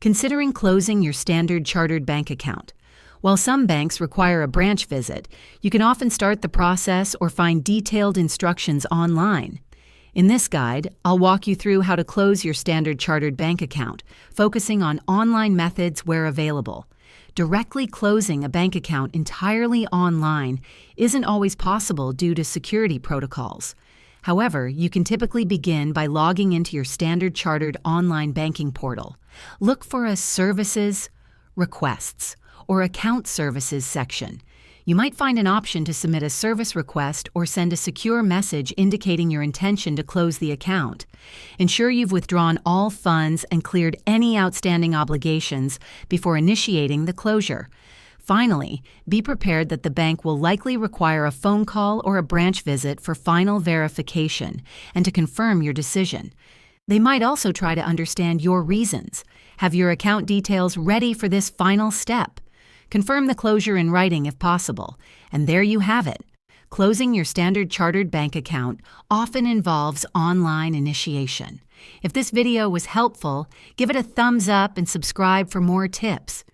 Considering closing your standard chartered bank account. While some banks require a branch visit, you can often start the process or find detailed instructions online. In this guide, I'll walk you through how to close your standard chartered bank account, focusing on online methods where available. Directly closing a bank account entirely online isn't always possible due to security protocols. However, you can typically begin by logging into your standard chartered online banking portal. Look for a Services, Requests, or Account Services section. You might find an option to submit a service request or send a secure message indicating your intention to close the account. Ensure you've withdrawn all funds and cleared any outstanding obligations before initiating the closure. Finally, be prepared that the bank will likely require a phone call or a branch visit for final verification and to confirm your decision. They might also try to understand your reasons. Have your account details ready for this final step. Confirm the closure in writing if possible. And there you have it. Closing your standard chartered bank account often involves online initiation. If this video was helpful, give it a thumbs up and subscribe for more tips.